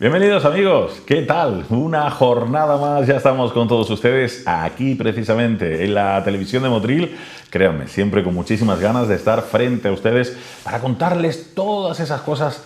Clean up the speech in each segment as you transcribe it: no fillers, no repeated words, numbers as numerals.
Bienvenidos amigos, ¿qué tal? Una jornada más, ya estamos con todos ustedes aquí precisamente en la televisión de Motril. Créanme, siempre con muchísimas ganas de estar frente a ustedes para contarles todas esas cosas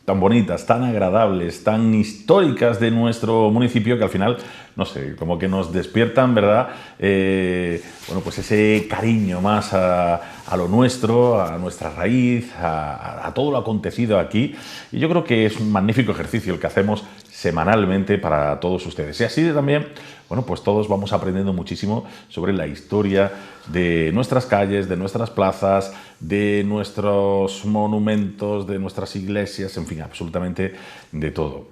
tan bonitas, tan agradables, tan históricas de nuestro municipio que al final, no sé, como que nos despiertan, ¿verdad? Bueno, pues ese cariño más a lo nuestro, a nuestra raíz, a todo lo acontecido aquí. Y yo creo que es un magnífico ejercicio el que hacemos semanalmente para todos ustedes. Y así también, bueno, pues todos vamos aprendiendo muchísimo sobre la historia de nuestras calles, de nuestras plazas, de nuestros monumentos, de nuestras iglesias, en fin, absolutamente de todo.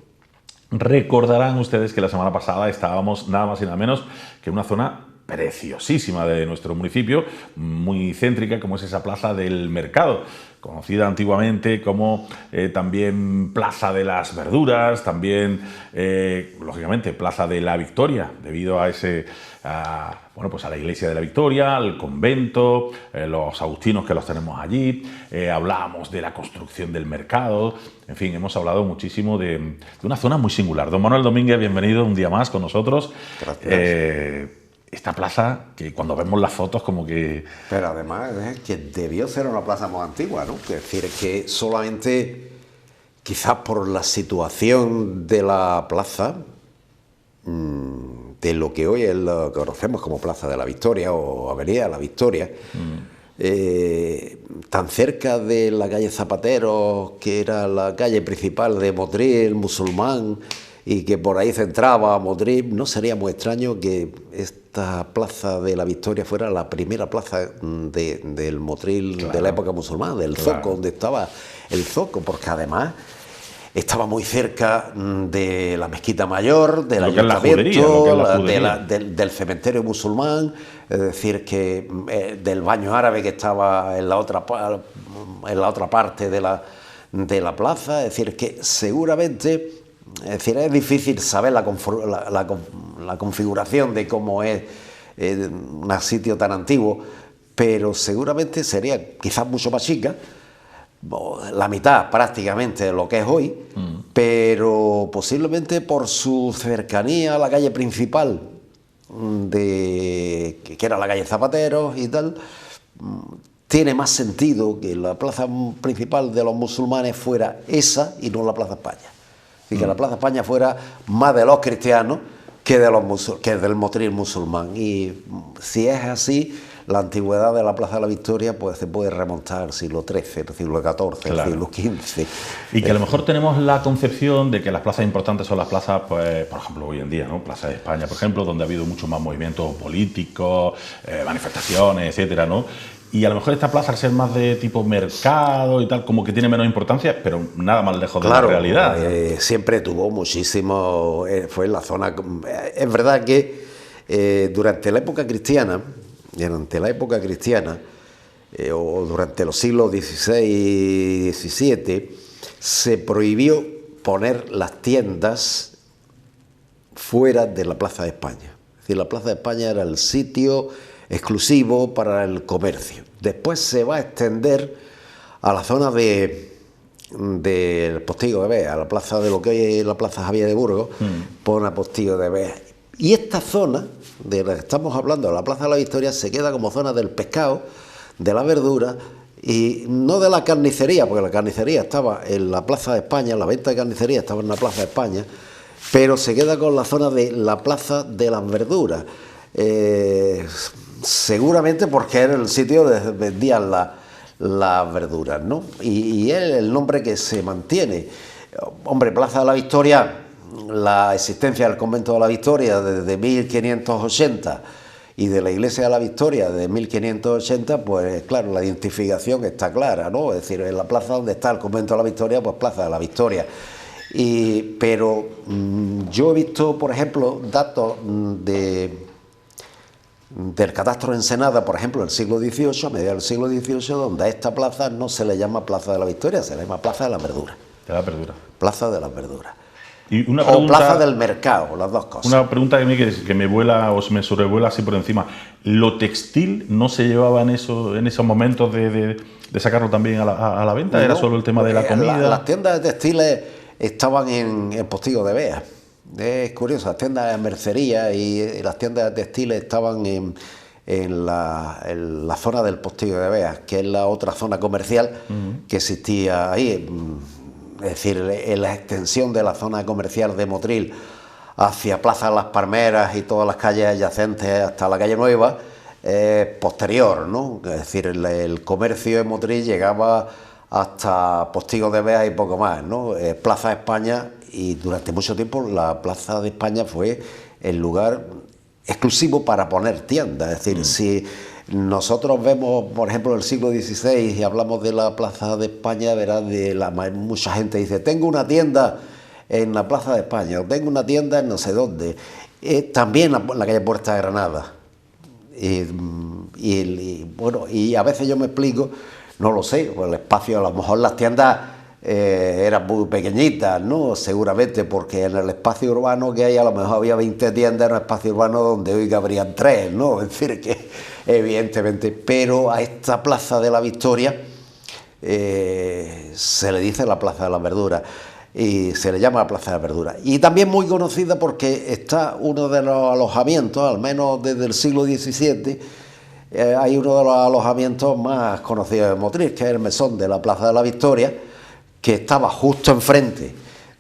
Recordarán ustedes que la semana pasada estábamos nada más y nada menos que en una zona preciosísima de nuestro municipio, muy céntrica, como es esa Plaza del Mercado, conocida antiguamente como también Plaza de las Verduras, también, lógicamente, Plaza de la Victoria, debido a bueno, pues a la iglesia de la Victoria, al convento, los agustinos que los tenemos allí, hablábamos de la construcción del mercado, en fin, hemos hablado muchísimo de una zona muy singular. Don Manuel Domínguez, bienvenido un día más con nosotros. Gracias. Esta plaza, que cuando vemos las fotos como que... Pero además es que debió ser una plaza muy antigua, ¿no? Es decir, que solamente, quizás por la situación de la plaza, de lo que hoy es lo que conocemos como Plaza de la Victoria o Avenida de la Victoria, tan cerca de la calle Zapateros, que era la calle principal de Motril, Musulmán, y que por ahí centraba a Motril, no sería muy extraño que esta Plaza de la Victoria fuera la primera plaza del Motril, claro, de la época musulmana, del Zoco, donde estaba el Zoco, porque además estaba muy cerca de la Mezquita Mayor, del ayuntamiento, del cementerio musulmán, es decir, que del baño árabe que estaba en la otra parte de la plaza, es decir, que seguramente... Es decir, es difícil saber la configuración de cómo es un sitio tan antiguo, pero seguramente sería quizás mucho más chica, la mitad prácticamente de lo que es hoy, pero posiblemente por su cercanía a la calle principal, que era la calle Zapateros y tal, tiene más sentido que la plaza principal de los musulmanes fuera esa y no la Plaza España. Y que la Plaza España fuera más de los cristianos que del Motril musulmán. Y si es así, la antigüedad de la Plaza de la Victoria pues se puede remontar al siglo XIII, al siglo XIV, claro, al siglo XV. Y que a lo mejor tenemos la concepción de que las plazas importantes son las plazas, pues, por ejemplo, hoy en día, ¿no? Plaza de España, por ejemplo, donde ha habido mucho más movimientos políticos, manifestaciones, etcétera, ¿no? Y a lo mejor esta plaza, al ser más de tipo mercado y tal, como que tiene menos importancia, pero nada más lejos de la realidad. Siempre tuvo muchísimo, fue en la zona... es verdad que durante la época cristiana, o durante los siglos XVI y XVII, se prohibió poner las tiendas fuera de la Plaza de España. Es decir, la Plaza de España era el sitio exclusivo para el comercio. Después se va a extender a la zona del Postigo de Bea, a la plaza de lo que hoy es la Plaza Javier de Burgos, pone Postigo de Bea. Y esta zona de la que estamos hablando, la Plaza de la Victoria, se queda como zona del pescado, de la verdura y no de la carnicería, porque la carnicería estaba en la Plaza de España, la venta de carnicería estaba en la Plaza de España, pero se queda con la zona de la Plaza de las Verduras. Seguramente porque era el sitio donde vendían las verduras, ¿no? Y es el nombre que se mantiene. Hombre, Plaza de la Victoria, la existencia del convento de la Victoria desde 1580 y de la iglesia de la Victoria desde 1580, pues claro, la identificación está clara, ¿no? Es decir, en la plaza donde está el convento de la Victoria, pues Plaza de la Victoria. Pero yo he visto, por ejemplo, datos del catastro de Ensenada, por ejemplo, del siglo XVIII, a mediados del siglo XVIII, donde a esta plaza no se le llama Plaza de la Victoria, se le llama Plaza de las Verduras. De la verdura. Plaza de las Verduras. Y una pregunta, o Plaza del Mercado, las dos cosas. Una pregunta que me vuela o se me sobrevuela así por encima. ¿Lo textil no se llevaba en esos momentos de sacarlo también a la venta? ¿Era solo el tema de la comida? Las tiendas de textiles estaban en Postigo de Beas. Es curioso, las tiendas de mercería y las tiendas de textiles estaban en la zona del Postigo de Beas, que es la otra zona comercial que existía ahí. Es decir, en la extensión de la zona comercial de Motril hacia Plaza Las Palmeras y todas las calles adyacentes hasta la calle Nueva, posterior, ¿no? Es decir, el comercio de Motril llegaba hasta Postigo de Beas y poco más, ¿no? Plaza España, y durante mucho tiempo la Plaza de España fue el lugar exclusivo para poner tiendas. Es decir, si nosotros vemos, por ejemplo, el siglo XVI y hablamos de la Plaza de España, verás, mucha gente dice, tengo una tienda en la Plaza de España, o tengo una tienda en no sé dónde, también en la calle Puerta de Granada. Bueno, y a veces yo me explico, no lo sé, el espacio, a lo mejor las tiendas eran muy pequeñitas, ¿no? Seguramente, porque en el espacio urbano que hay a lo mejor había 20 tiendas en un espacio urbano donde hoy cabrían 3, ¿no? Es decir, que evidentemente, pero a esta Plaza de la Victoria se le dice la Plaza de las Verduras y se le llama la Plaza de las Verduras. Y también muy conocida porque está uno de los alojamientos, al menos desde el siglo XVII, hay uno de los alojamientos más conocidos de Motril, que es el mesón de la Plaza de la Victoria, que estaba justo enfrente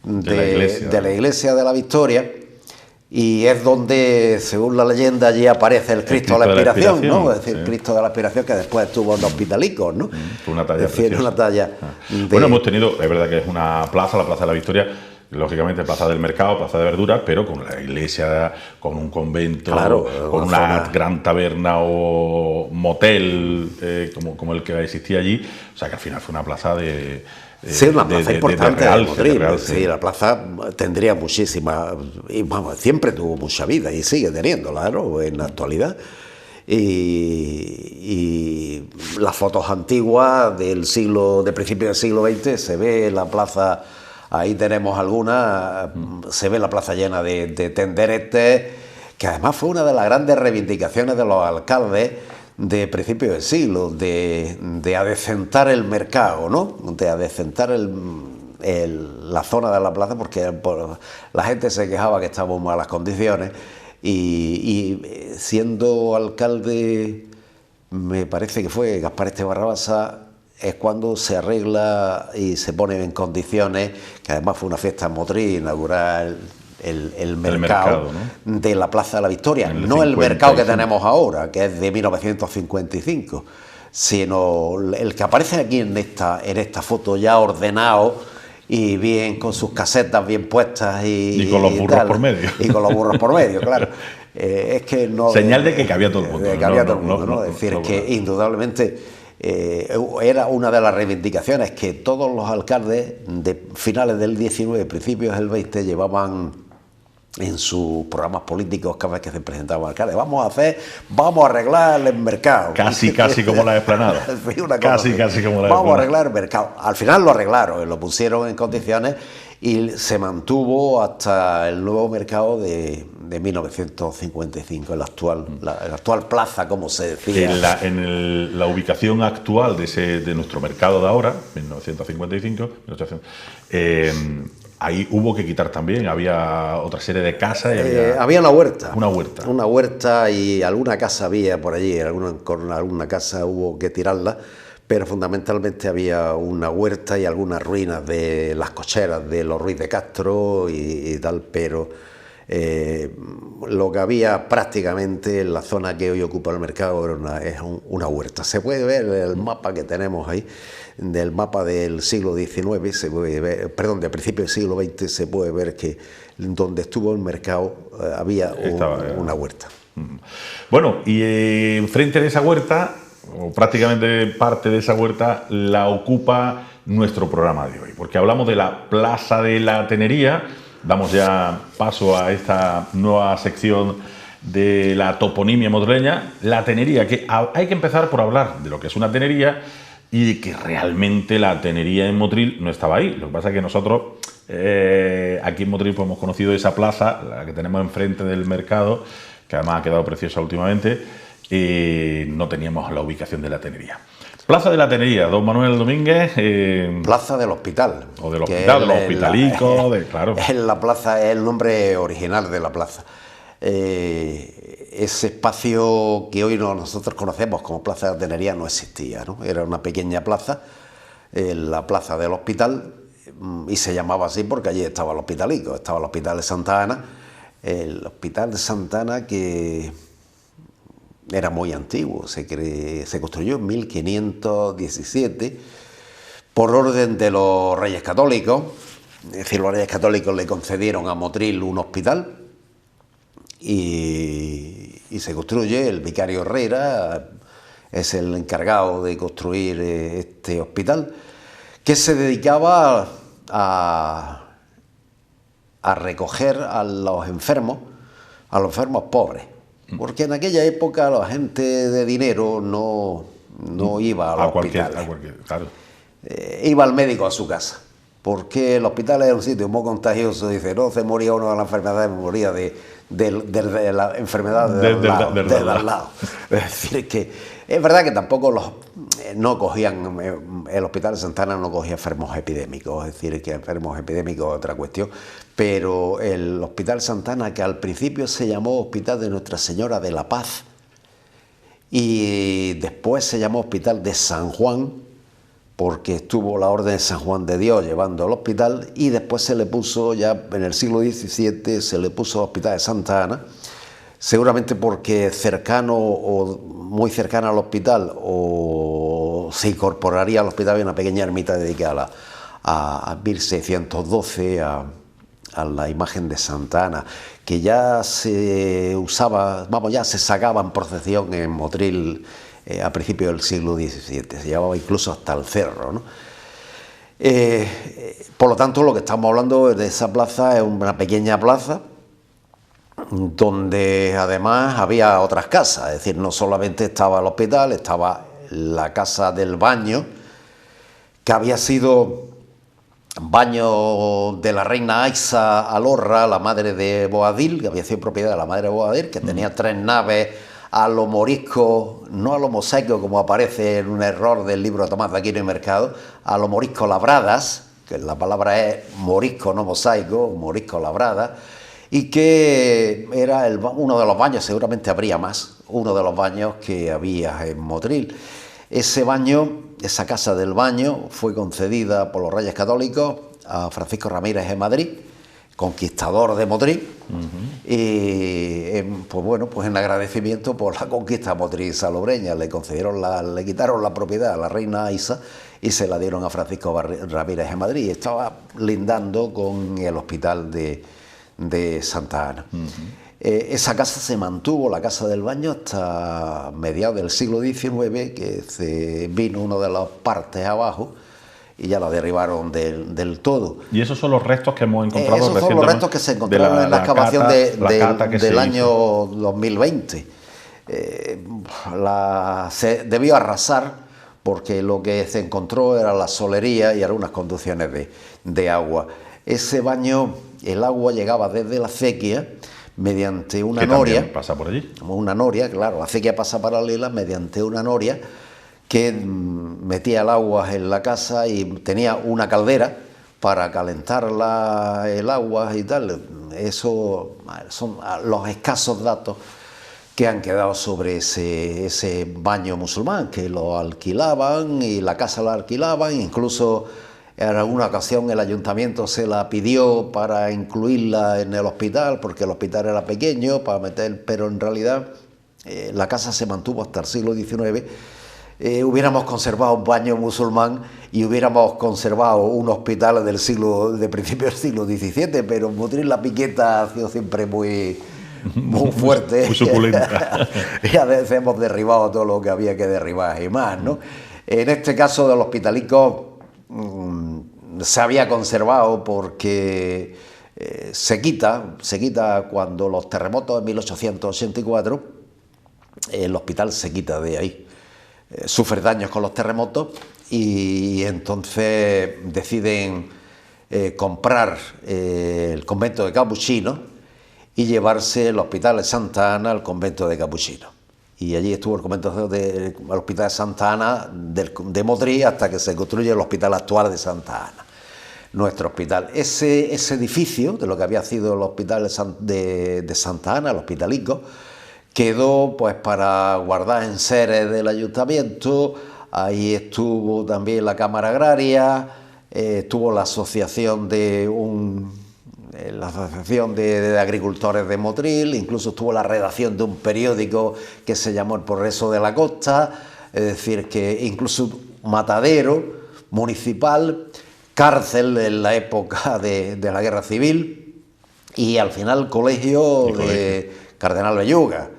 de la iglesia de la Victoria, y es donde, según la leyenda, allí aparece el Cristo de la Expiración, ¿no? Es decir, sí. Cristo de la Expiración, que después estuvo en Hospitalicos, ¿no? Una talla, es decir, una talla Bueno, hemos tenido, es verdad que es una plaza, la Plaza de la Victoria, lógicamente Plaza del Mercado, Plaza de Verduras, pero con la iglesia, con un convento, claro, con una gran taberna o motel como el que existía allí. O sea que al final fue una plaza sí, una plaza importante de Motril. Sí, la plaza tendría muchísima, y vamos, siempre tuvo mucha vida y sigue teniéndola, ¿no? En la actualidad. Y las fotos antiguas de principios del siglo XX se ve la plaza. Ahí tenemos algunas, se ve la plaza llena de tenderetes, que además fue una de las grandes reivindicaciones de los alcaldes de principios del siglo, de adecentar el mercado, ¿no? De adecentar la zona de la plaza, porque la gente se quejaba que estaba en malas condiciones, y siendo alcalde, me parece que fue Gaspar Esteban Rabasa, es cuando se arregla y se pone en condiciones, que además fue una fiesta en Motril, inaugurar el mercado, ¿no? De la Plaza de la Victoria, no el mercado que tenemos ahora, que es de 1955, sino el que aparece aquí en esta foto, ya ordenado y bien, con sus casetas bien puestas y con los burros por medio. Y con los burros por medio, claro. Es que no... Señal de que cabía todo el mundo. De que cabía todo el mundo, ¿no? Es decir, que indudablemente... era una de las reivindicaciones que todos los alcaldes de finales del 19, principios del 20 llevaban en sus programas políticos cada vez que se presentaban alcaldes. Vamos a arreglar el mercado. Casi como la explanada. Casi como la explanada. Vamos a arreglar el mercado. Al final lo arreglaron, lo pusieron en condiciones y se mantuvo hasta el nuevo mercado de 1955, la actual plaza, como se decía. En la ubicación actual de nuestro mercado de ahora, 1955, ahí hubo que quitar también, había otra serie de casas. Y había una huerta. Una huerta y alguna casa había por allí, con alguna casa hubo que tirarla, pero fundamentalmente había una huerta y algunas ruinas de las cocheras de los Ruiz de Castro y tal, pero lo que había prácticamente en la zona que hoy ocupa el mercado es una huerta. Se puede ver el mapa que tenemos ahí, del mapa del siglo XIX, se puede ver, perdón, de principio del siglo XX, se puede ver que donde estuvo el mercado había una huerta. Bueno, y enfrente de esa huerta, o prácticamente parte de esa huerta, la ocupa nuestro programa de hoy, porque hablamos de la Plaza de la Tenería. Damos ya paso a esta nueva sección de la toponimia motrileña, la tenería, que hay que empezar por hablar de lo que es una tenería y de que realmente la tenería en Motril no estaba ahí. Lo que pasa es que nosotros aquí en Motril pues, hemos conocido esa plaza, la que tenemos enfrente del mercado, que además ha quedado preciosa últimamente, y no teníamos la ubicación de la tenería. Plaza de la Tenería, don Manuel Domínguez. Plaza del Hospital. O del Hospital, de los Hospitalicos, claro. Es la plaza, es el nombre original de la plaza. Ese espacio que hoy nosotros conocemos como Plaza de la Tenería no existía, ¿no? Era una pequeña plaza, la Plaza del Hospital, y se llamaba así porque allí estaba el Hospitalico, estaba el Hospital de Santa Ana. El Hospital de Santa Ana, que era muy antiguo, se construyó en 1517 por orden de los Reyes Católicos. Es decir, los Reyes Católicos le concedieron a Motril un hospital y se construye. El vicario Herrera es el encargado de construir este hospital, que se dedicaba a recoger a los enfermos pobres, porque en aquella época la gente de dinero no iba al hospital. Claro. Iba al médico a su casa, porque el hospital era un sitio muy contagioso. Dice, no se moría uno de la enfermedad, moría de la enfermedad del al lado. Es decir, que es verdad que tampoco no cogían, el Hospital de Santa Ana no cogía enfermos epidémicos, es decir, que enfermos epidémicos es otra cuestión, pero el Hospital Santa Ana, que al principio se llamó Hospital de Nuestra Señora de la Paz y después se llamó Hospital de San Juan, porque estuvo la Orden de San Juan de Dios llevando al hospital, y después se le puso, ya en el siglo XVII, se le puso Hospital de Santa Ana, seguramente porque cercano o muy cercano al hospital, o se incorporaría al hospital, había una pequeña ermita dedicada a 1612 a la imagen de Santa Ana, que ya se usaba, ya se sacaba en procesión en Motril a principios del siglo XVII, se llevaba incluso hasta el cerro, ¿no? Por lo tanto, lo que estamos hablando de esa plaza es una pequeña plaza donde además había otras casas, es decir, no solamente estaba el hospital, estaba la casa del baño, que había sido baño de la reina Aixa Alorra, la madre de Boadil, que había sido propiedad de la madre de Boadil, que tenía 3 naves a lo morisco, no a lo mosaico como aparece en un error del libro de Tomás de Aquino y Mercado, a lo morisco labradas, que la palabra es morisco, no mosaico, morisco labrada, y que era uno de los baños, seguramente habría más, uno de los baños que había en Motril. Ese baño, esa casa del baño, fue concedida por los Reyes Católicos a Francisco Ramírez de Madrid, conquistador de Motril, y pues bueno, pues en agradecimiento por la conquista de Motril salobreña le quitaron la propiedad a la reina Aixa y se la dieron a Francisco Ramírez de Madrid. Estaba lindando con el hospital de Santa Ana. Esa casa se mantuvo, la casa del baño, hasta mediados del siglo XIX, que se vino uno de las partes abajo y ya la derribaron del todo. ¿Y esos son los restos que hemos encontrado recientemente? Esos son los restos que se encontraron en la excavación del año 2020. Se debió arrasar porque lo que se encontró era la solería y algunas conducciones de agua. Ese baño, el agua llegaba desde la acequia mediante una noria. ¿Pasa por allí? Una noria, claro, la acequia pasa paralela mediante una noria que metía el agua en la casa y tenía una caldera para calentar el agua y tal. Eso son los escasos datos que han quedado sobre ese baño musulmán, que lo alquilaban y la casa la alquilaban, incluso en alguna ocasión el ayuntamiento se la pidió para incluirla en el hospital, porque el hospital era pequeño, para meter, pero en realidad la casa se mantuvo hasta el siglo XIX. Hubiéramos conservado un baño musulmán y hubiéramos conservado un hospital de principios del siglo XVII, pero en Motril la piqueta ha sido siempre muy fuerte. Muy suculenta. Y a veces hemos derribado todo lo que había que derribar y más, ¿no? En este caso del Hospitalico se había conservado porque se quita cuando los terremotos de 1884, el hospital se quita de ahí. Sufre daños con los terremotos y entonces deciden comprar el convento de Capuchinos y llevarse el hospital de Santa Ana al convento de Capuchinos. y allí estuvo el convento del Hospital de Santa Ana de Motril hasta que se construye el hospital actual de Santa Ana, nuestro hospital. Ese edificio, de lo que había sido el hospital de Santa Ana, el Hospitalico, quedó pues para guardar enseres del ayuntamiento. Ahí estuvo también la Cámara Agraria, estuvo la asociación de agricultores de Motril, incluso estuvo la redacción de un periódico que se llamó El Progreso de la Costa, es decir, que incluso matadero municipal, cárcel en la época de la Guerra Civil y al final colegio de Cardenal Belluga,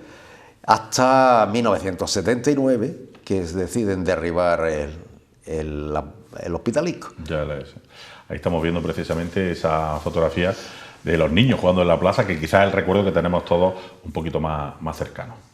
hasta 1979, que deciden derribar el Hospitalico. Ya ves. Ahí estamos viendo precisamente esa fotografía de los niños jugando en la plaza, que quizás es el recuerdo que tenemos todos un poquito más cercano.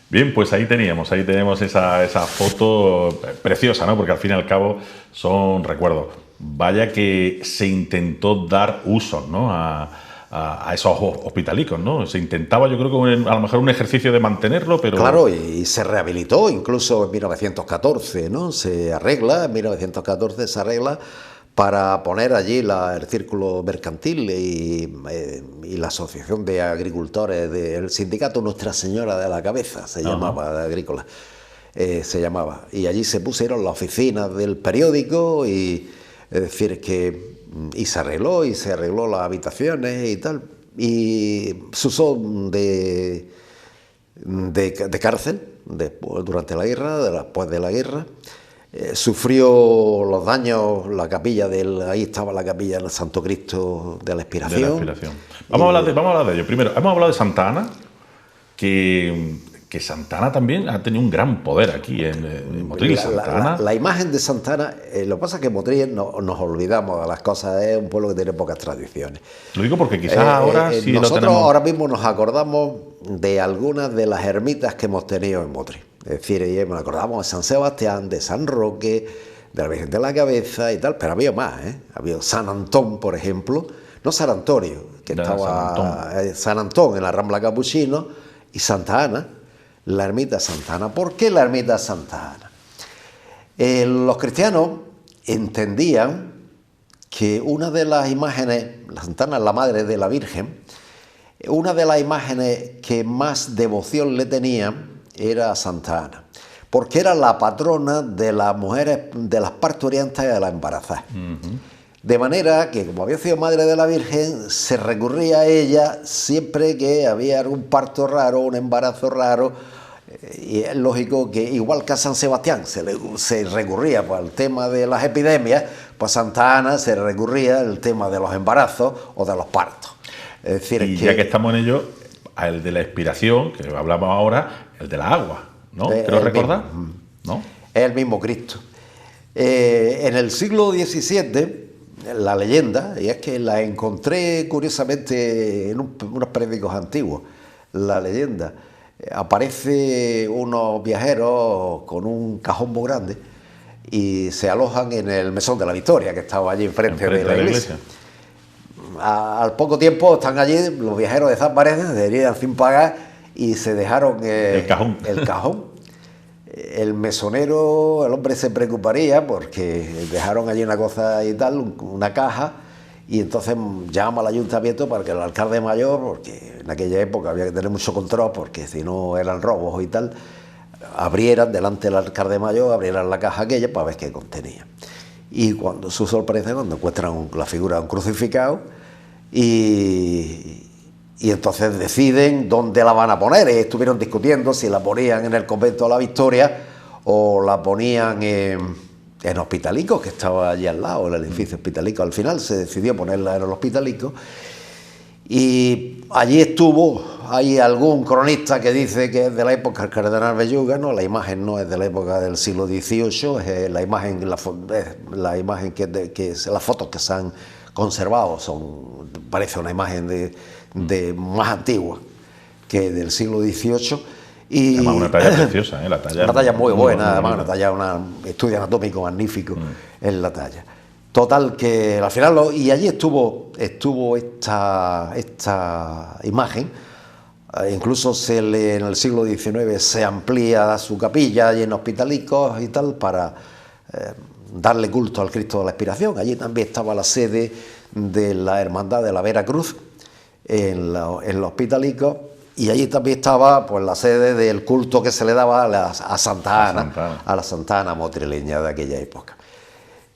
Bien, pues ahí tenemos esa foto preciosa, ¿no? Porque al fin y al cabo son recuerdos. Vaya que se intentó dar uso, ¿no? a esos hospitalicos, ¿no? Se intentaba, yo creo que a lo mejor un ejercicio de mantenerlo, pero... Claro, y se rehabilitó incluso en 1914, ¿no? En 1914 se arregla para poner allí el círculo mercantil y la asociación de agricultores del sindicato Nuestra Señora de la Cabeza, se llamaba, de agrícola, se llamaba. Y allí se pusieron las oficinas del periódico y es decir que se arregló las habitaciones y tal, y se usó de cárcel durante la guerra, después de la guerra. Sufrió los daños la capilla ahí estaba la capilla del Santo Cristo de la Expiración. Vamos a hablar de ello. Primero, hemos hablado de Santa Ana, que Santa Ana también ha tenido un gran poder aquí en Motril. La imagen de Santa Ana, lo que pasa es que en Motril nos olvidamos de las cosas, es un pueblo que tiene pocas tradiciones. Lo digo porque quizás ahora sí lo tenemos. Nosotros ahora mismo nos acordamos de algunas de las ermitas que hemos tenido en Motril. Es decir, nos acordamos de San Sebastián, de San Roque, de la Virgen de la Cabeza y tal, pero había más, ¿eh? Había San Antón, por ejemplo, no San Antonio, que estaba San Antón en la Rambla Capuchino, y Santa Ana, la ermita Santa Ana. ¿Por qué la ermita Santa Ana? Los cristianos entendían que una de las imágenes, la Santa Ana es la madre de la Virgen, una de las imágenes que más devoción le tenían era Santa Ana, porque era la patrona de las mujeres, de las parturientas y de las embarazadas. De manera que, como había sido madre de la Virgen, se recurría a ella siempre que había algún parto raro, un embarazo raro, y es lógico que, igual que a San Sebastián se recurría al tema de las epidemias, pues a Santa Ana se recurría al tema de los embarazos o de los partos. Es decir, ya que estamos en ello, el de la expiración, que hablamos ahora, el de la agua, ¿no? ¿Creo recordar? ¿No? Es el mismo Cristo. En el siglo XVII, la leyenda, y es que la encontré curiosamente en unos periódicos antiguos, la leyenda, aparece unos viajeros con un cajón muy grande y se alojan en el Mesón de la Victoria, que estaba allí enfrente de la iglesia. Al poco tiempo están allí, los viajeros desaparecen, se irían sin pagar y se dejaron el cajón. El mesonero, el hombre se preocuparía porque dejaron allí una cosa y tal, una caja, y entonces llama al ayuntamiento para que el alcalde mayor, porque en aquella época había que tener mucho control porque si no eran robos y tal, abrieran delante del alcalde mayor, abrieran la caja aquella para ver qué contenía. Y cuando su sorpresa, cuando encuentran la figura de un crucificado, y entonces deciden dónde la van a poner. Estuvieron discutiendo si la ponían en el convento de la Victoria o la ponían en en Hospitalico, que estaba allí al lado, el edificio Hospitalico. Al final se decidió ponerla en el Hospitalico. Y allí estuvo, hay algún cronista que dice que es de la época del cardenal Belluga, no, la imagen no es de la época del siglo XVIII, es la imagen, las fotos que se han conservado parece una imagen de más antigua que del siglo XVIII. Y además una talla preciosa, la talla. Una talla muy buena, además una talla, un estudio anatómico magnífico en la talla. Total que al final, y allí estuvo esta imagen, incluso en el siglo XIX se amplía su capilla allí en Hospitalicos y tal para darle culto al Cristo de la Expiración. Allí también estaba la sede de la Hermandad de la Vera Cruz en los Hospitalicos, y allí también estaba pues la sede del culto que se le daba a Santa Ana, a la Santa Ana motrileña de aquella época.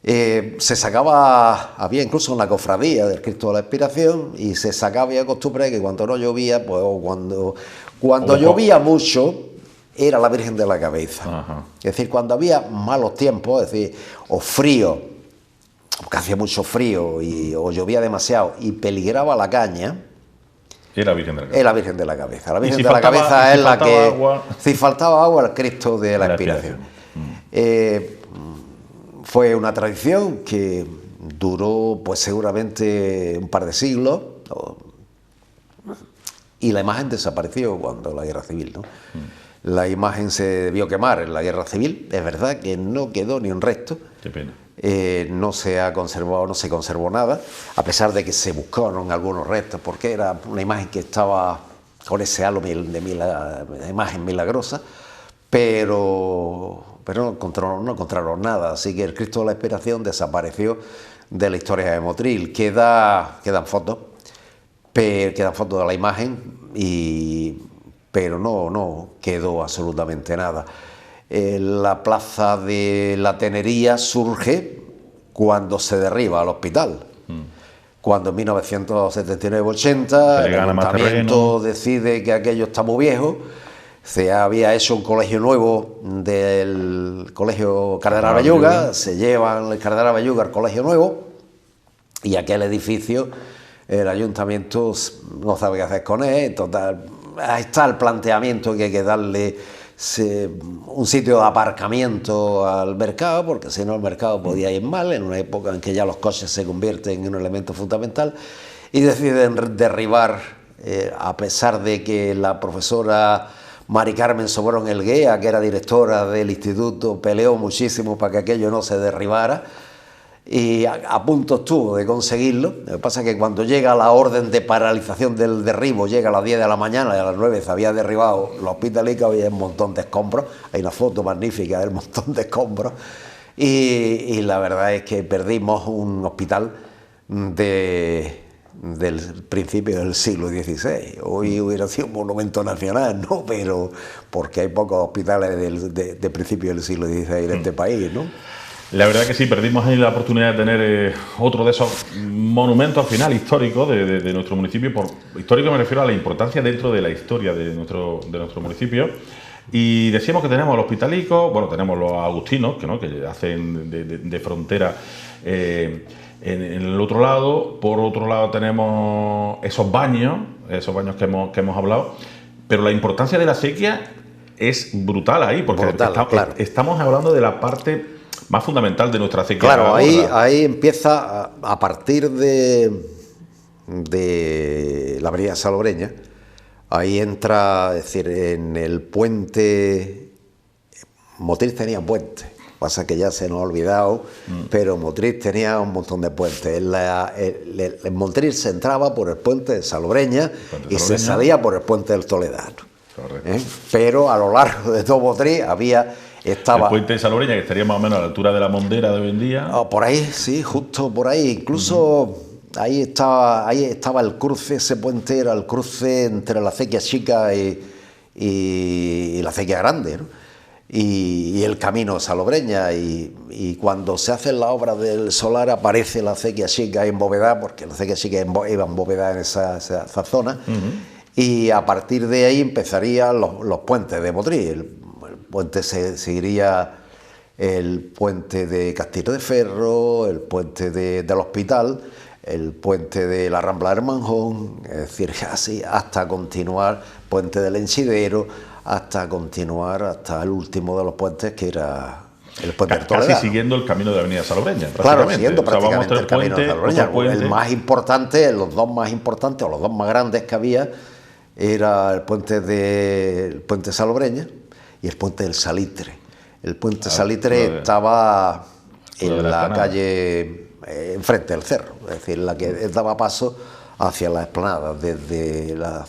Se sacaba, había incluso una cofradía del Cristo de la Expiración, y se sacaba, había costumbre que cuando no llovía, pues cuando llovía mucho, era la Virgen de la Cabeza. Ajá. Es decir, cuando había malos tiempos, es decir, o frío, porque hacía mucho frío, o llovía demasiado y peligraba la caña, era la Virgen de la Cabeza. Es la Virgen de la Cabeza. La Virgen de la Cabeza es la que... Agua. Si faltaba agua, el Cristo de la Expiración. Fue una tradición que duró pues seguramente un par de siglos, y la imagen desapareció cuando la Guerra Civil, ¿no? La imagen se debió quemar en la Guerra Civil. Es verdad que no quedó ni un resto. Qué pena. No se ha conservado, no se conservó nada, a pesar de que se buscaron algunos restos, porque era una imagen que estaba con ese halo de imagen milagrosa, pero no encontraron nada. Así que el Cristo de la Expiración desapareció de la historia de Motril. Quedan fotos de la imagen, pero no quedó absolutamente nada. La plaza de la Tenería surge cuando se derriba el hospital. Cuando en 1979-80 el ayuntamiento decide que aquello está muy viejo. Se había hecho un colegio nuevo del colegio Cardenal Belluga, se llevan el Cardenal Belluga al colegio nuevo, y aquel edificio el ayuntamiento no sabe qué hacer con él. Total, ahí está el planteamiento que hay que darle un sitio de aparcamiento al mercado, porque si no el mercado podía ir mal en una época en que ya los coches se convierten en un elemento fundamental, y deciden derribar, a pesar de que la profesora Mari Carmen Sobrón Elguea, que era directora del instituto, peleó muchísimo para que aquello no se derribara, y a punto estuvo de conseguirlo. Lo que pasa es que cuando llega la orden de paralización del derribo, llega a las 10 de la mañana y a las 9 se había derribado los Hospitalicos, había un montón de escombros. Hay una foto magnífica del montón de escombros, y la verdad es que perdimos un hospital del principio del siglo XVI. Hoy hubiera sido un monumento nacional, ¿no? Pero porque hay pocos hospitales de principio del siglo XVI en este país, ¿no? La verdad que sí, perdimos ahí la oportunidad de tener otro de esos monumentos al final históricos de nuestro municipio. Por histórico me refiero a la importancia dentro de la historia de nuestro municipio. Y decíamos que tenemos los Hospitalicos, bueno, tenemos los agustinos, que hacen de frontera en el otro lado. Por otro lado tenemos esos baños que hemos hablado. Pero la importancia de la acequia es brutal ahí, porque claro, estamos hablando de la parte más fundamental de nuestra acequia. Claro, ahí empieza a partir de la avenida Salobreña. Ahí entra, es decir, en el puente. Motril tenía puente, pasa que ya se nos ha olvidado, pero Motril tenía un montón de puentes. En Motril se entraba por el puente de Salobreña y se salía por el puente del Toledano. Pero a lo largo de todo Motril estaba el puente de Salobreña, que estaría más o menos a la altura de la Mondera de hoy en día. Por ahí, sí, justo por ahí. Incluso ahí estaba el cruce. Ese puente era el cruce entre la acequia chica y la acequia grande, ¿no? Y el camino de Salobreña. Y cuando se hacen las obras del solar aparece la acequia chica en Bóveda, porque la acequia chica iba en Bóveda en esa zona. Y a partir de ahí empezarían los puentes de Motril. El puente seguiría el puente de Castillo de Ferro, el puente del Hospital, el puente de la Rambla del Manjón, es decir, así hasta continuar, puente del Enchidero, hasta continuar hasta el último de los puentes, que era el puente del Toledano. Casi siguiendo el camino de Avenida Salobreña, claro, siguiendo prácticamente el camino de Salobreña. puente. El más importante, los dos más importantes, o los dos más grandes que había, era el puente Salobreña y el puente del Salitre. El puente Salitre estaba en la calle, enfrente del cerro, es decir, la que daba paso hacia la explanada, desde la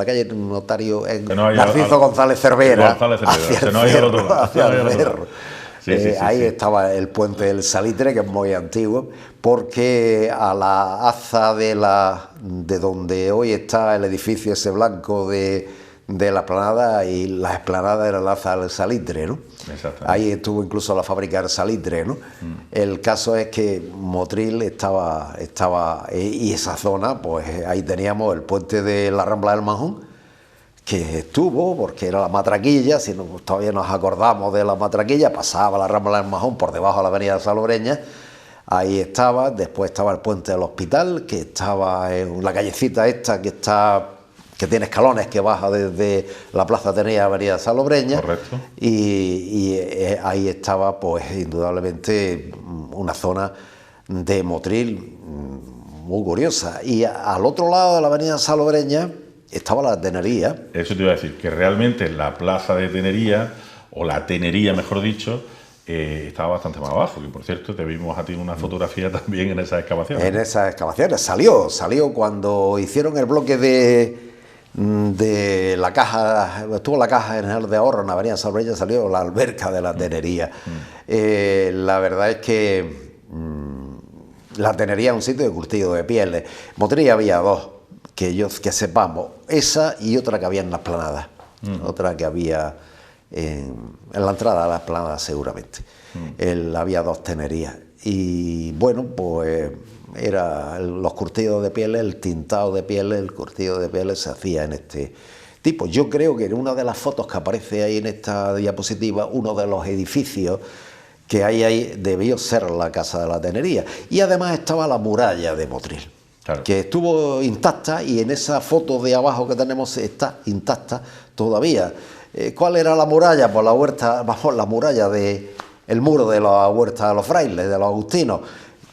calle Notario Narciso González Cervera hacia el cerro. Ahí estaba el puente del Salitre, que es muy antiguo, porque a la aza de donde hoy está el edificio ese blanco de la explanada, y la explanada era la aza del Salitre, ¿no? Ahí estuvo incluso la fábrica del Salitre, ¿no? El caso es que Motril estaba y esa zona, pues ahí teníamos el puente de la Rambla del Manjón, que estuvo, porque era la matraquilla, si todavía nos acordamos de la matraquilla, pasaba la Rambla del Manjón por debajo de la avenida Salobreña, ahí estaba. Después estaba el puente del Hospital, que estaba en la callecita esta que tiene escalones, que baja desde la Plaza Atenea a avenida Salobreña. Correcto. Y ahí estaba, pues indudablemente, una zona de Motril muy curiosa. Y al otro lado de la avenida Salobreña estaba la Tenería. Eso te iba a decir, que realmente la plaza de Tenería, o la Tenería mejor dicho, estaba bastante más abajo, que por cierto te vimos a ti en una fotografía también en esas excavaciones. En esas excavaciones, salió cuando hicieron el bloque de la caja, estuvo la Caja General de Ahorro en la avenida Salobreña, salió la alberca de la Tenería. La verdad es que la Tenería es un sitio de curtido de pieles. Motril había dos, que sepamos, esa y otra que había en la explanada, otra que había en la entrada a la explanada seguramente. Había dos tenerías, y bueno, pues era los curtidos de pieles, el tintado de pieles, el curtido de pieles se hacía en este tipo. Yo creo que en una de las fotos que aparece ahí en esta diapositiva, uno de los edificios que hay ahí debió ser la Casa de la Tenería, y además estaba la muralla de Motril. Claro. Que estuvo intacta, y en esa foto de abajo que tenemos está intacta todavía. ¿Cuál era la muralla? Pues la huerta, la muralla el muro de la huerta de los frailes, de los agustinos,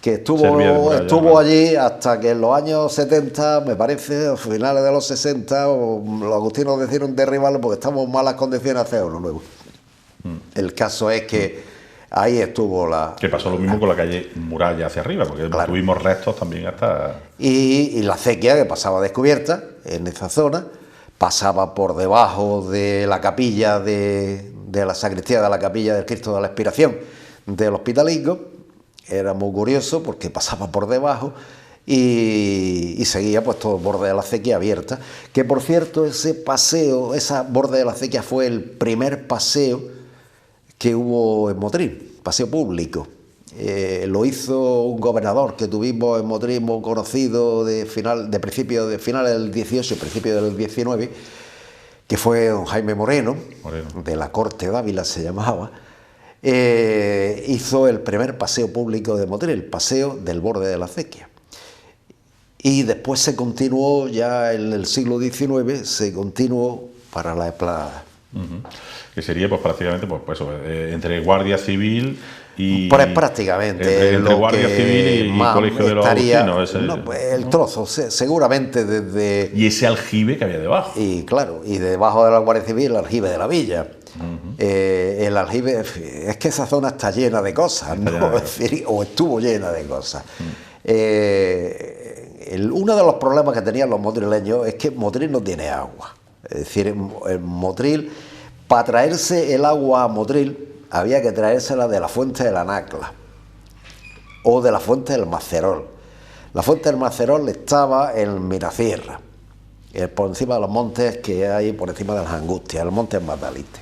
que estuvo allí hasta que en los años 70, me parece, a finales de los 60, los agustinos decidieron derribarlo porque estamos en malas condiciones, hacer uno nuevo. El caso es que ahí estuvo que pasó lo mismo con la calle Muralla hacia arriba, porque claro, tuvimos restos también hasta... Y la acequia, que pasaba descubierta en esa zona, pasaba por debajo de la capilla de la sacristía de la capilla del Cristo de la Expiración del Hospitalico. Era muy curioso porque pasaba por debajo y seguía pues todo el borde de la acequia abierta, que por cierto ese paseo, esa borde de la acequia fue el primer paseo que hubo en Motril, paseo público. Lo hizo un gobernador que tuvimos en Motril muy conocido de finales del 18, principio del 19, que fue don Jaime Moreno, de la Corte de Ávila se llamaba. Hizo el primer paseo público de Motril, el paseo del borde de la acequia. Y después se continuó, ya en el siglo XIX, se continuó para la explanada. Que sería pues prácticamente entre Guardia Civil y... Pues prácticamente entre Guardia Civil y Colegio de los Agustinos. El trozo, seguramente desde... Y ese aljibe que había debajo. Y claro, y debajo de la Guardia Civil el aljibe de la villa. El aljibe, es que esa zona está llena de cosas, ¿no? Es decir, o estuvo llena de cosas. Uno de los problemas que tenían los motrileños es que Motril no tiene agua. Es decir, en Motril, para traerse el agua a Motril, había que traérsela de la fuente de la Nacla o de la fuente del Macerol. La fuente del Macerol estaba en Mirasierra, por encima de los montes que hay por encima de las Angustias, el monte Magdalite,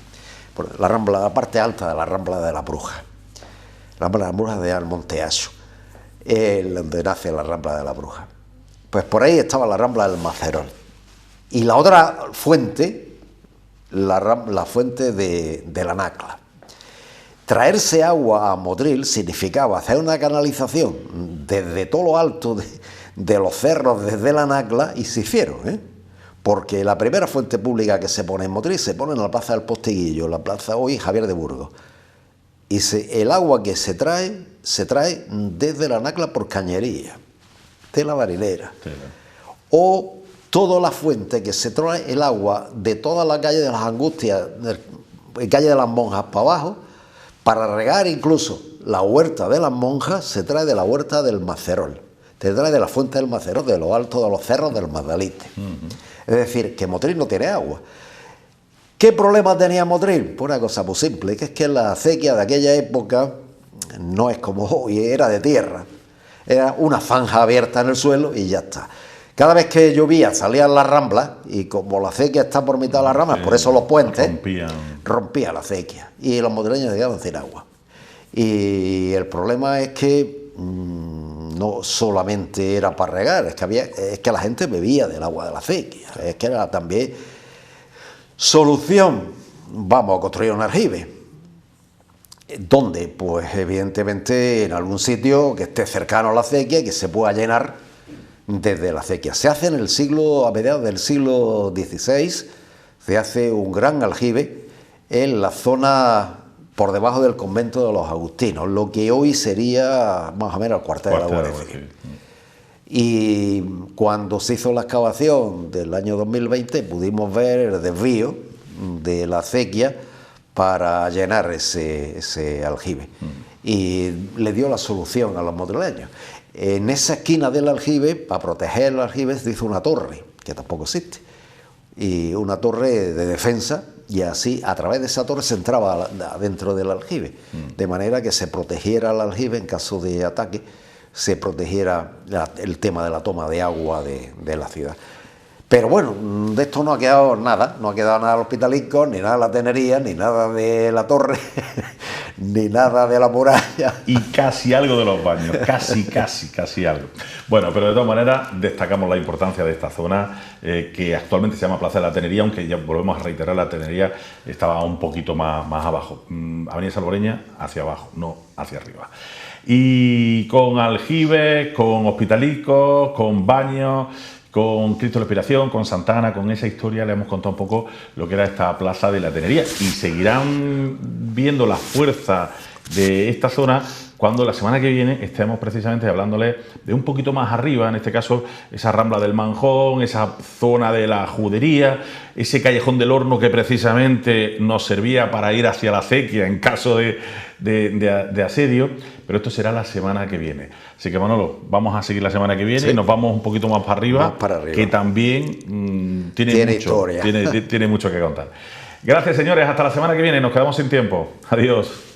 la parte alta de la Rambla de la Bruja, la Rambla de la Bruja de Monte Aso, donde nace la Rambla de la Bruja. Pues por ahí estaba la Rambla del Macerol. Y la otra fuente, la fuente de la Nacla. traerse agua a Motril significaba hacer una canalización desde todo lo alto de los cerros, desde la Nacla, y se hicieron, porque la primera fuente pública que se pone en Motril se pone en la plaza del Postiguillo, la plaza hoy Javier de Burgos, y el agua que se trae desde la Nacla por cañería, de la Marinera, sí, o toda la fuente que se trae el agua de toda la calle de las Angustias, calle de las Monjas para abajo, para regar incluso la huerta de las monjas, se trae de la huerta del Macerol, se trae de la fuente del Macerol, de lo alto de los cerros del Magdalite. Es decir, que Motril no tiene agua. ¿Qué problema tenía Motril? Pues una cosa muy simple, que es que la acequia de aquella época no es como hoy, era de tierra, era una zanja abierta en el suelo y ya está. Cada vez que llovía salían las ramblas, y como la acequia está por mitad de las ramblas, por eso los puentes rompía la acequia y los motrileños se quedaban sin agua. Y el problema es que no solamente era para regar, es que la gente bebía del agua de la acequia, es que era también solución. Vamos a construir un aljibe. ¿Dónde? Pues evidentemente en algún sitio que esté cercano a la acequia y que se pueda llenar desde la acequia. Se hace a mediados del siglo XVI, se hace un gran aljibe en la zona por debajo del convento de los agustinos, lo que hoy sería más o menos el cuartel de la Guardia Civil. Y cuando se hizo la excavación del año 2020 pudimos ver el desvío de la acequia para llenar ese aljibe, y le dio la solución a los motrileños. En esa esquina del aljibe, para proteger el aljibe, se hizo una torre, que tampoco existe, y una torre de defensa, y así a través de esa torre se entraba dentro del aljibe, de manera que se protegiera el aljibe en caso de ataque, se protegiera el tema de la toma de agua de la ciudad. Pero bueno, de esto no ha quedado nada, no ha quedado nada del Hospitalicos, ni nada de la Tenería, ni nada de la torre, ni nada de la muralla. Y casi algo de los baños, casi algo. Bueno, pero de todas maneras destacamos la importancia de esta zona, que actualmente se llama Plaza de la Tenería, aunque ya volvemos a reiterar, la Tenería estaba un poquito más abajo. Avenida Salvoreña hacia abajo, no hacia arriba. Y con aljibes, con Hospitalicos, con baños, con Cristo de la Expiración, con Santana, con esa historia le hemos contado un poco lo que era esta Plaza de la Tenería, y seguirán viendo la fuerza de esta zona cuando la semana que viene estemos precisamente hablándoles de un poquito más arriba, en este caso esa Rambla del Manjón, esa zona de la Judería, ese Callejón del Horno que precisamente nos servía para ir hacia la acequia en caso de asedio, pero esto será la semana que viene. Así que Manolo, vamos a seguir la semana que viene, y nos vamos un poquito más para arriba, que también tiene mucho que contar. Gracias, señores, hasta la semana que viene, nos quedamos sin tiempo. Adiós.